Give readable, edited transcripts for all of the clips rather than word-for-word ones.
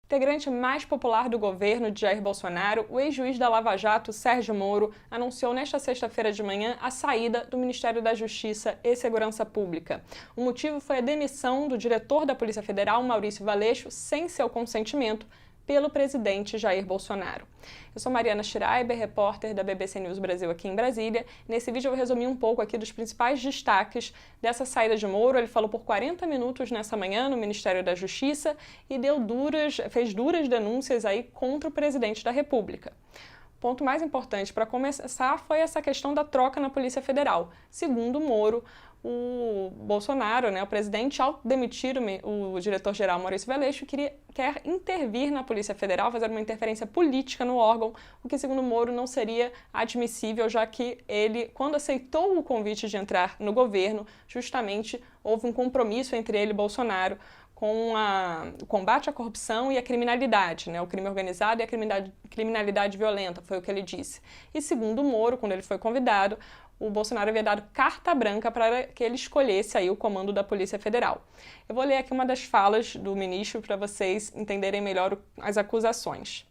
Integrante mais popular do governo de Jair Bolsonaro, o ex-juiz da Lava Jato, Sérgio Moro, anunciou nesta sexta-feira de manhã a saída do Ministério da Justiça e Segurança Pública. O motivo foi a demissão do diretor da Polícia Federal, Maurício Valeixo, sem seu consentimento, pelo presidente Jair Bolsonaro. Eu sou Mariana Schreiber, repórter da BBC News Brasil aqui em Brasília. Nesse vídeo eu vou resumir um pouco aqui dos principais destaques dessa saída de Moro. Ele falou por 40 minutos nessa manhã no Ministério da Justiça e fez duras denúncias aí contra o presidente da República. O ponto mais importante para começar foi essa questão da troca na Polícia Federal. Segundo Moro, o Bolsonaro, o presidente, ao demitir o diretor-geral Maurício Valeixo, quer intervir na Polícia Federal, fazer uma interferência política no órgão, o que, segundo Moro, não seria admissível, já que ele, quando aceitou o convite de entrar no governo, justamente houve um compromisso entre ele e Bolsonaro com o combate à corrupção e à criminalidade, o crime organizado e a criminalidade violenta, foi o que ele disse. E segundo Moro, quando ele foi convidado, o Bolsonaro havia dado carta branca para que ele escolhesse aí o comando da Polícia Federal. Eu vou ler aqui uma das falas do ministro para vocês entenderem melhor as acusações.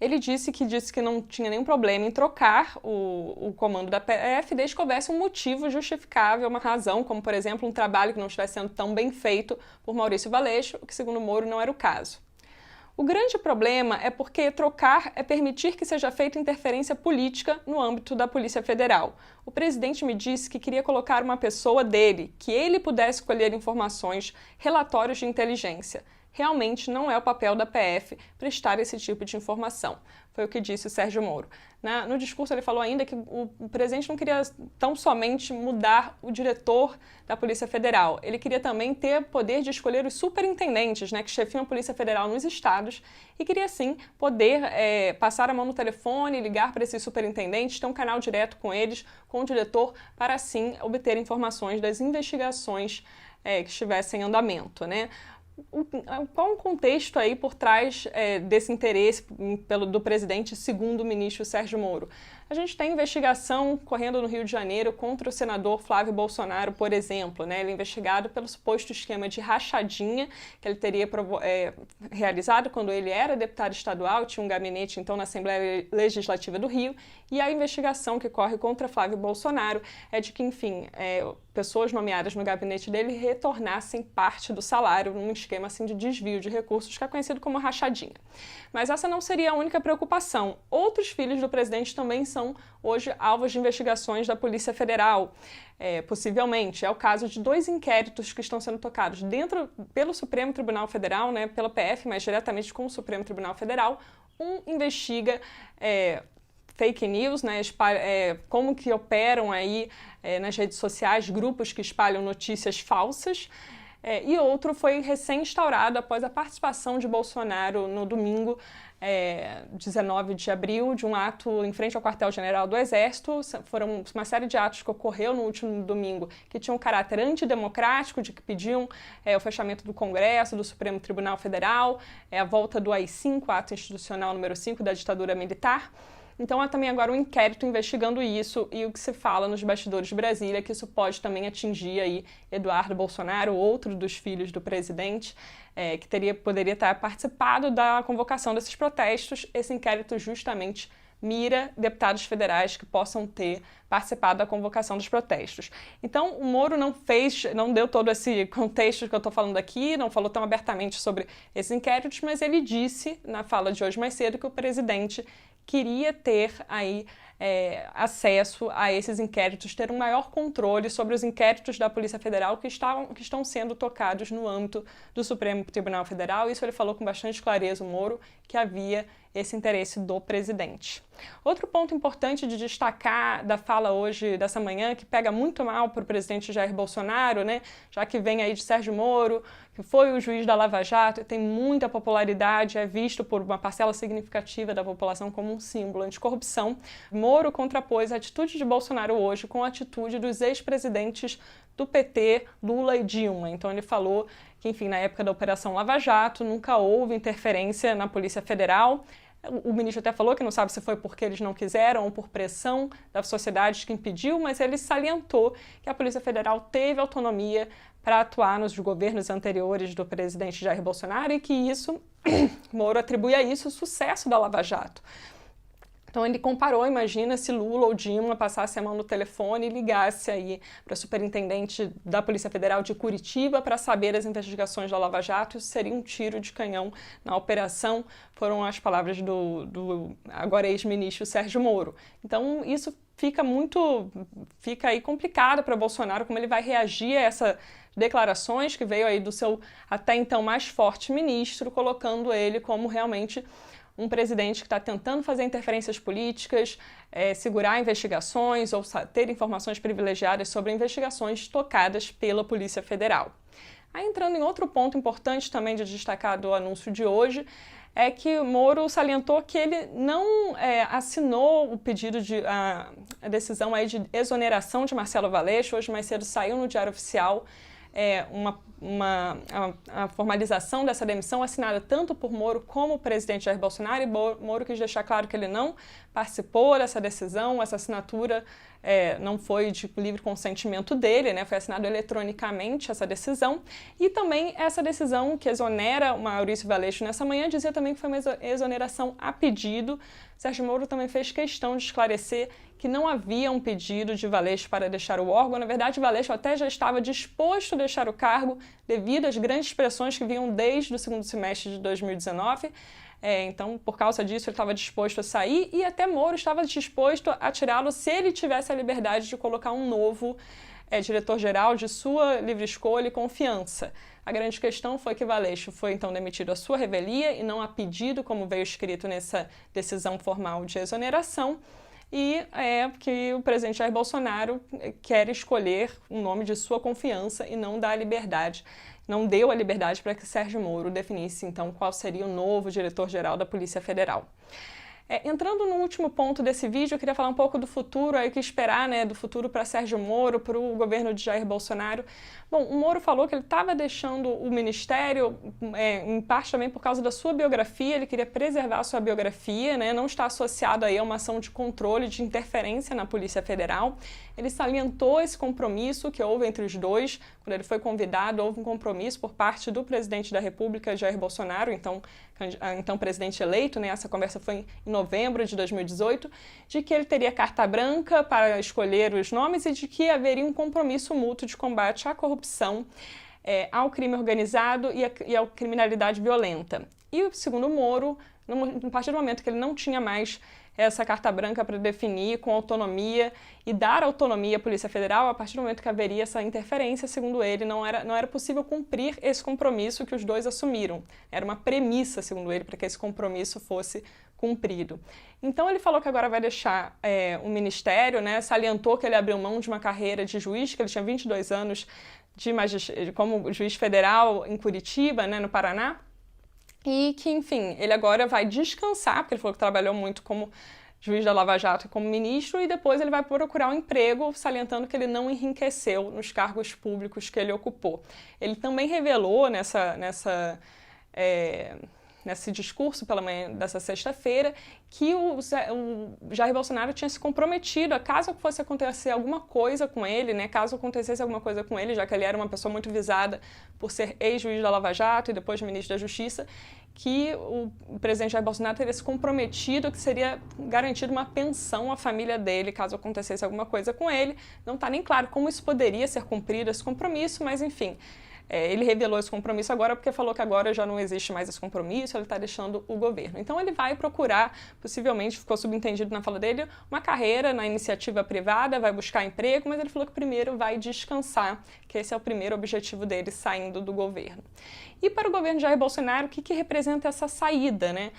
Ele disse que não tinha nenhum problema em trocar o comando da PF desde que houvesse um motivo justificável, uma razão, como, por exemplo, um trabalho que não estivesse sendo tão bem feito por Maurício Valeixo, o que, segundo Moro, não era o caso. O grande problema é porque trocar é permitir que seja feita interferência política no âmbito da Polícia Federal. O presidente me disse que queria colocar uma pessoa dele, que ele pudesse colher informações, relatórios de inteligência. Realmente não é o papel da PF prestar esse tipo de informação. Foi o que disse o Sérgio Moro. No discurso ele falou ainda que o presidente não queria tão somente mudar o diretor da Polícia Federal. Ele queria também ter poder de escolher os superintendentes, que chefiam a Polícia Federal nos estados, e queria sim poder passar a mão no telefone, ligar para esses superintendentes, ter um canal direto com eles, com o diretor, para assim obter informações das investigações que estivessem em andamento, Qual o contexto aí por trás desse interesse do presidente, segundo o ministro Sérgio Moro? A gente tem investigação correndo no Rio de Janeiro contra o senador Flávio Bolsonaro, por exemplo. Ele é investigado pelo suposto esquema de rachadinha que ele teria realizado quando ele era deputado estadual, tinha um gabinete então na Assembleia Legislativa do Rio, e a investigação que corre contra Flávio Bolsonaro é de que, enfim, pessoas nomeadas no gabinete dele retornassem parte do salário num esquema assim de desvio de recursos que é conhecido como rachadinha. Mas essa não seria a única preocupação. Outros filhos do presidente também são hoje alvos de investigações da Polícia Federal, possivelmente. É o caso de 2 inquéritos que estão sendo tocados pelo Supremo Tribunal Federal, pela PF, mas diretamente com o Supremo Tribunal Federal. Um investiga fake news, como que operam aí nas redes sociais grupos que espalham notícias falsas, e outro foi recém-instaurado após a participação de Bolsonaro no domingo, 19 de abril, de um ato em frente ao quartel-general do Exército. Foram uma série de atos que ocorreu no último domingo que tinham um caráter antidemocrático, de que pediam o fechamento do Congresso, do Supremo Tribunal Federal, a volta do AI-5, ato institucional número 5 da ditadura militar. Então há também agora um inquérito investigando isso, e o que se fala nos bastidores de Brasília é que isso pode também atingir aí Eduardo Bolsonaro, outro dos filhos do presidente, que poderia ter participado da convocação desses protestos. Esse inquérito justamente mira deputados federais que possam ter participado da convocação dos protestos. Então, o Moro não deu todo esse contexto que eu estou falando aqui, não falou tão abertamente sobre esses inquéritos, mas ele disse, na fala de hoje mais cedo, que o presidente queria ter aí acesso a esses inquéritos, ter um maior controle sobre os inquéritos da Polícia Federal que estão sendo tocados no âmbito do Supremo Tribunal Federal. Isso ele falou com bastante clareza, o Moro, que havia esse interesse do presidente. Outro ponto importante de destacar da fala hoje, dessa manhã, que pega muito mal para o presidente Jair Bolsonaro, já que vem aí de Sérgio Moro, que foi o juiz da Lava Jato, tem muita popularidade, é visto por uma parcela significativa da população como um símbolo anticorrupção. Moro contrapôs a atitude de Bolsonaro hoje com a atitude dos ex-presidentes do PT, Lula e Dilma. Então ele falou que, enfim, na época da Operação Lava Jato, nunca houve interferência na Polícia Federal. O ministro até falou que não sabe se foi porque eles não quiseram ou por pressão da sociedade que impediu, mas ele salientou que a Polícia Federal teve autonomia para atuar nos governos anteriores do presidente Jair Bolsonaro e que isso Moro atribui a isso o sucesso da Lava Jato. Então ele comparou, imagina se Lula ou Dilma passasse a mão no telefone e ligasse aí para a superintendente da Polícia Federal de Curitiba para saber as investigações da Lava Jato. Isso seria um tiro de canhão na operação, foram as palavras do agora ex-ministro Sérgio Moro. Então isso fica aí complicado para Bolsonaro como ele vai reagir a essas declarações que veio aí do seu até então mais forte ministro, colocando ele como realmente um presidente que está tentando fazer interferências políticas, segurar investigações ou ter informações privilegiadas sobre investigações tocadas pela Polícia Federal. Aí, entrando em outro ponto importante também de destacar do anúncio de hoje, é que Moro salientou que ele não assinou o pedido a decisão aí de exoneração de Marcelo Valeixo. Hoje mais cedo saiu no Diário Oficial a formalização dessa demissão assinada tanto por Moro como o presidente Jair Bolsonaro, e Moro quis deixar claro que ele não participou dessa decisão, essa assinatura não foi de livre consentimento dele, né? Foi assinado eletronicamente essa decisão, e também essa decisão que exonera o Maurício Valeixo nessa manhã dizia também que foi uma exoneração a pedido. Sérgio Moro também fez questão de esclarecer que não havia um pedido de Valeixo para deixar o órgão. Na verdade, Valeixo até já estava disposto a deixar o cargo devido às grandes pressões que vinham desde o segundo semestre de 2019. Então, por causa disso, ele estava disposto a sair e até Moro estava disposto a tirá-lo se ele tivesse a liberdade de colocar um novo diretor-geral de sua livre escolha e confiança. A grande questão foi que Valeixo foi então demitido à sua revelia e não a pedido, como veio escrito nessa decisão formal de exoneração, e que o presidente Jair Bolsonaro quer escolher um nome de sua confiança e não dá a liberdade, não deu a liberdade para que Sérgio Moro definisse então qual seria o novo diretor-geral da Polícia Federal. Entrando no último ponto desse vídeo, eu queria falar um pouco do futuro, aí o que esperar, né, do futuro para Sérgio Moro, para o governo de Jair Bolsonaro. Bom, o Moro falou que ele estava deixando o ministério, em parte também por causa da sua biografia, ele queria preservar a sua biografia, né, não está associado aí a uma ação de controle, de interferência na Polícia Federal. Ele salientou esse compromisso que houve entre os dois, quando ele foi convidado, houve um compromisso por parte do presidente da República, Jair Bolsonaro, então presidente eleito, né, essa conversa foi em novembro de 2018, de que ele teria carta branca para escolher os nomes e de que haveria um compromisso mútuo de combate à corrupção, ao crime organizado e à criminalidade violenta. E, segundo Moro, a partir do momento que ele não tinha mais essa carta branca para definir com autonomia e dar autonomia à Polícia Federal, a partir do momento que haveria essa interferência, segundo ele, não era possível cumprir esse compromisso que os dois assumiram. Era uma premissa, segundo ele, para que esse compromisso fosse cumprido. Então ele falou que agora vai deixar o ministério, né, salientou que ele abriu mão de uma carreira de juiz, que ele tinha 22 anos como juiz federal em Curitiba, né, no Paraná, e que, enfim, ele agora vai descansar, porque ele falou que trabalhou muito como juiz da Lava Jato e como ministro, e depois ele vai procurar um emprego, salientando que ele não enriqueceu nos cargos públicos que ele ocupou. Ele também revelou nesse discurso pela manhã dessa sexta-feira que o Jair Bolsonaro tinha se comprometido a, caso fosse acontecer alguma coisa com ele, né, caso acontecesse alguma coisa com ele, já que ele era uma pessoa muito visada por ser ex-juiz da Lava Jato e depois ministro da Justiça, que o presidente Jair Bolsonaro teria se comprometido que seria garantido uma pensão à família dele, caso acontecesse alguma coisa com ele. Não está nem claro como isso poderia ser cumprido, esse compromisso, mas enfim, ele revelou esse compromisso agora porque falou que agora já não existe mais esse compromisso, ele está deixando o governo. Então ele vai procurar, possivelmente, ficou subentendido na fala dele, uma carreira na iniciativa privada, vai buscar emprego, mas ele falou que primeiro vai descansar, que esse é o primeiro objetivo dele saindo do governo. E para o governo de Jair Bolsonaro, o que representa essa saída, né?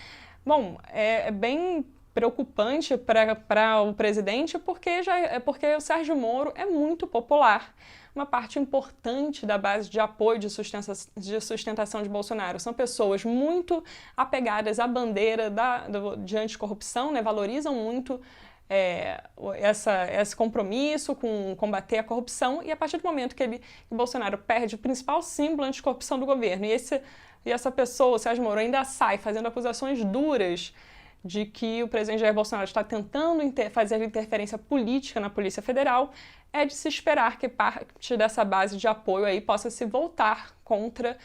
Bom, é bem preocupante para o presidente porque o Sérgio Moro é muito popular. Uma parte importante da base de apoio de sustentação de Bolsonaro são pessoas muito apegadas à bandeira de anticorrupção, né? Valorizam muito esse compromisso com combater a corrupção, e a partir do momento que Bolsonaro perde o principal símbolo anticorrupção do governo e essa pessoa, o Sérgio Moro, ainda sai fazendo acusações duras de que o presidente Jair Bolsonaro está tentando fazer interferência política na Polícia Federal, é de se esperar que parte dessa base de apoio aí possa se voltar contra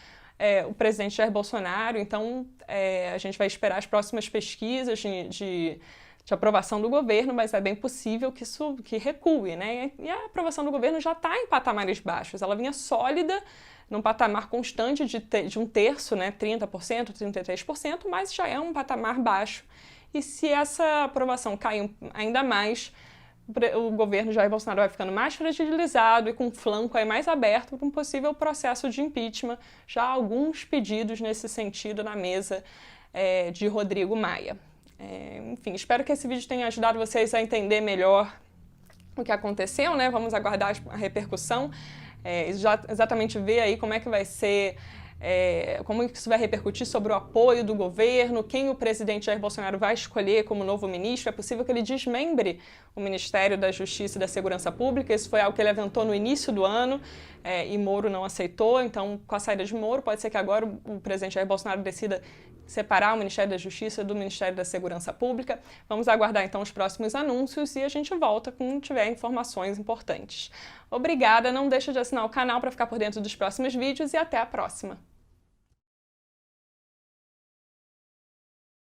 o presidente Jair Bolsonaro, então a gente vai esperar as próximas pesquisas de aprovação do governo, mas é bem possível que recue, né? E a aprovação do governo já está em patamares baixos, ela vinha sólida, num patamar constante de um terço, né? 30%, 33%, mas já é um patamar baixo. E se essa aprovação cair ainda mais, o governo Jair Bolsonaro vai ficando mais fragilizado e com o flanco aí mais aberto para um possível processo de impeachment. Já há alguns pedidos nesse sentido na mesa de Rodrigo Maia. Enfim, espero que esse vídeo tenha ajudado vocês a entender melhor o que aconteceu, né? Vamos aguardar a repercussão, exatamente ver aí como é que vai ser, como isso vai repercutir sobre o apoio do governo, quem o presidente Jair Bolsonaro vai escolher como novo ministro. É possível que ele desmembre o Ministério da Justiça e da Segurança Pública. Isso foi algo que ele aventou no início do ano e Moro não aceitou. Então, com a saída de Moro, pode ser que agora o presidente Jair Bolsonaro decida separar o Ministério da Justiça do Ministério da Segurança Pública. Vamos aguardar então os próximos anúncios e a gente volta quando tiver informações importantes. Obrigada, não deixe de assinar o canal para ficar por dentro dos próximos vídeos e até a próxima!